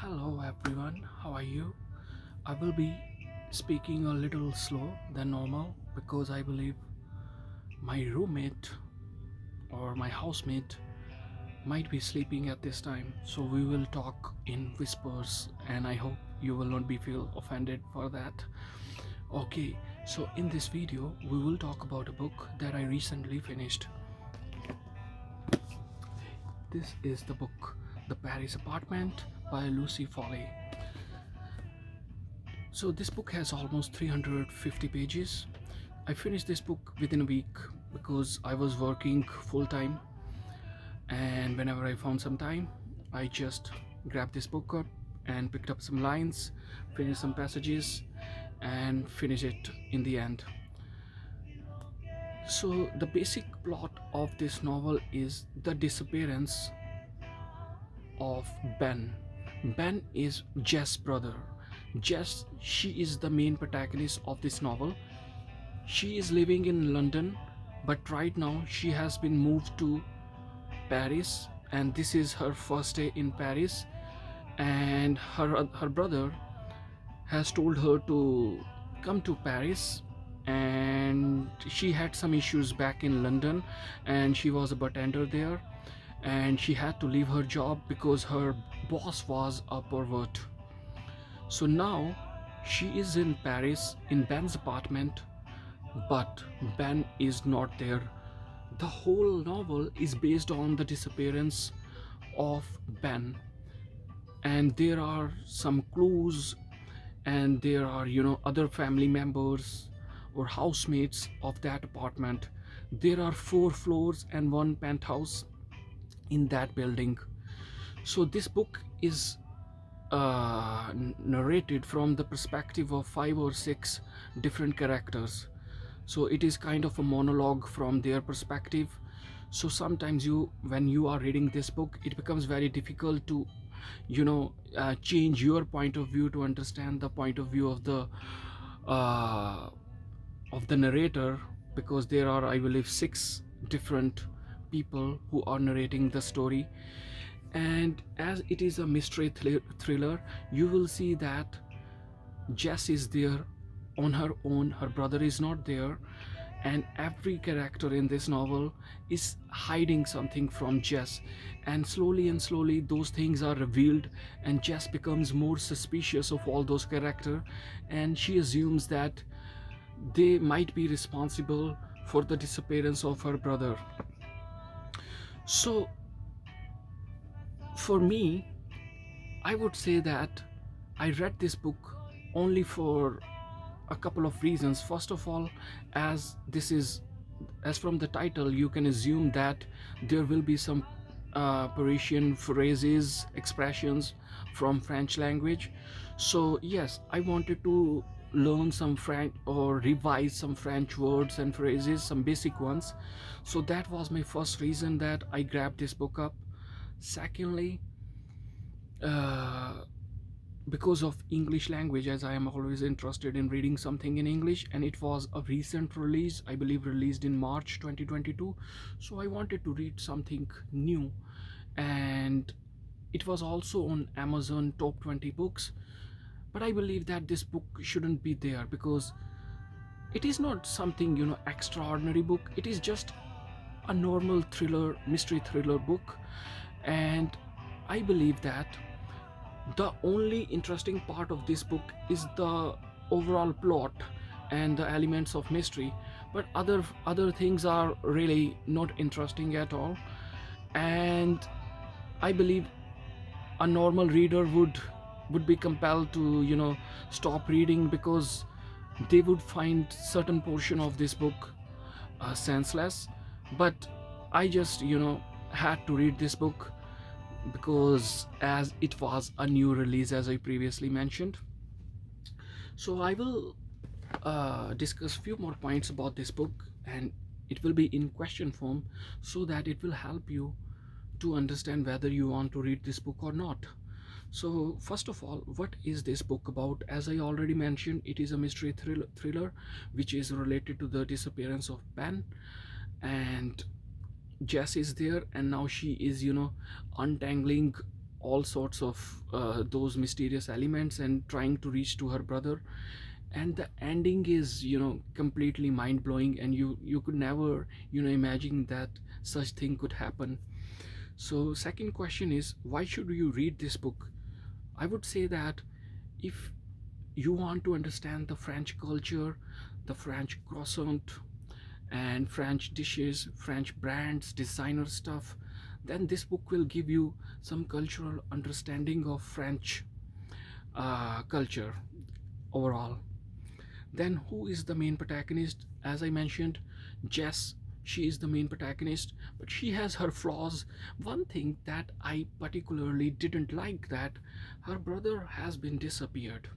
Hello everyone, how are you? I will be speaking a little slow than normal because I believe my roommate or my housemate might be sleeping at this time. So we will talk in whispers and I hope you will not be feel offended for that. Okay, so in this video we will talk about a book that I recently finished. This is the book The Paris Apartment by Lucy Foley. So this book has almost 350 pages. I finished this book within a week because I was working full time, and whenever I found some time, I just grabbed this book up and picked up some lines, finished some passages, and finished it in the end. So the basic plot of this novel is the disappearance of Ben. Ben is Jess' brother. Jess, she is the main protagonist of this novel. She is living in London, but right now she has been moved to Paris, and this is her first day in Paris. And her brother has told her to come to Paris, and she had some issues back in London, and she was a bartender there, and she had to leave her job because her boss was a pervert. So now she is in Paris in Ben's apartment, but Ben is not there. The whole novel is based on the disappearance of Ben, and there are some clues, and there are, other family members or housemates of that apartment. There are 4 floors and one penthouse in that building. So this book is narrated from the perspective of 5 or 6 different characters. So it is kind of a monologue from their perspective. So sometimes when you are reading this book, it becomes very difficult to change your point of view to understand the point of view uh, of the narrator, because there are, I believe, 6 different people who are narrating the story. And as it is a mystery thriller, you will see that Jess is there on her own, her brother is not there, and every character in this novel is hiding something from Jess. And slowly those things are revealed, and Jess becomes more suspicious of all those characters, and she assumes that they might be responsible for the disappearance of her brother. So for me, I would say that I read this book only for a couple of reasons. First of all, as from the title, you can assume that there will be some Parisian phrases, expressions from French language. So yes, I wanted to learn some French or revise some French words and phrases, some basic ones. So that was my first reason that I grabbed this book up. Secondly, uh, because of English language, as I am always interested in reading something in English, and it was a recent release, I believe released in March 2022. So I wanted to read something new, and it was also on Amazon top 20 books. But I believe that this book shouldn't be there because it is not something, extraordinary book. It is just a normal thriller, mystery thriller book. And I believe that the only interesting part of this book is the overall plot and the elements of mystery, but other things are really not interesting at all. And I believe a normal reader would be compelled to stop reading because they would find certain portion of this book senseless. But I just had to read this book because as it was a new release, as I previously mentioned. So I will discuss few more points about this book, and it will be in question form so that it will help you to understand whether you want to read this book or not. So first of all, what is this book about? As I already mentioned, it is a mystery thriller which is related to the disappearance of Ben, and Jess is there, and now she is untangling all sorts of those mysterious elements and trying to reach to her brother. And the ending is, completely mind blowing, and you could never, imagine that such thing could happen. So second question is, why should you read this book? I would say that if you want to understand the French culture, the French croissant, and French dishes, French brands, designer stuff, then this book will give you some cultural understanding of French culture overall. Then, who is the main protagonist? As I mentioned, Jess. She is the main protagonist, but she has her flaws. One thing that I particularly didn't like, that her brother has been disappeared,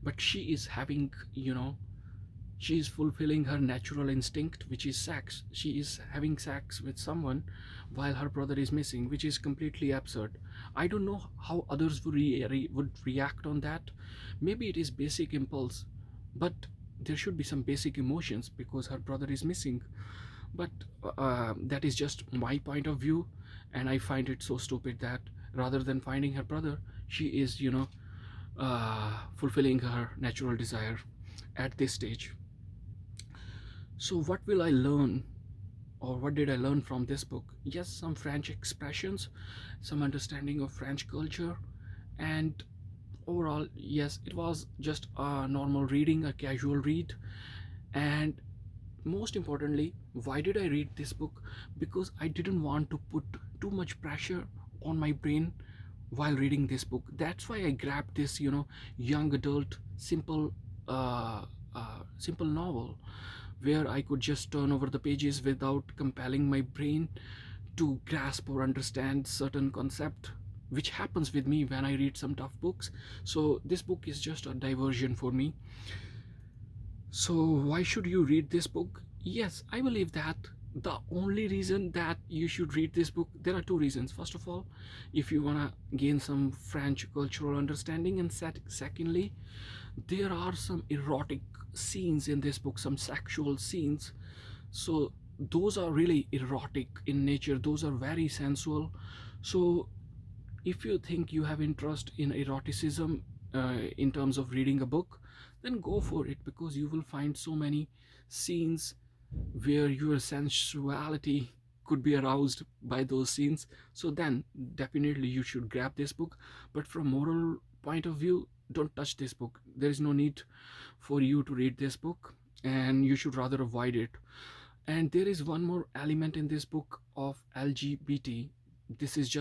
but she is having, she is fulfilling her natural instinct, which is sex. She is having sex with someone while her brother is missing, which is completely absurd. I don't know how others would react on that. Maybe it is basic impulse, but there should be some basic emotions because her brother is missing. But that is just my point of view, and I find it so stupid that rather than finding her brother, she is, fulfilling her natural desire at this stage. So, what will I learn, or what did I learn from this book? Yes, some French expressions, some understanding of French culture, and overall, yes, it was just a normal reading, a casual read. And most importantly, why did I read this book? Because I didn't want to put too much pressure on my brain while reading this book. That's why I grabbed this, young adult, simple novel where I could just turn over the pages without compelling my brain to grasp or understand certain concept, which happens with me when I read some tough books. So this book is just a diversion for me. So why should you read this book? Yes, I believe that the only reason that you should read this book, there are two reasons. First of all, if you want to gain some French cultural understanding, and secondly, there are some erotic scenes in this book, some sexual scenes. So those are really erotic in nature, those are very sensual. So if you think you have interest in eroticism in terms of reading a book, then go for it, because you will find so many scenes where your sensuality could be aroused by those scenes. So then definitely you should grab this book. But from moral point of view, don't touch this book. There is no need for you to read this book, and you should rather avoid it. And there is one more element in this book of LGBT. This is just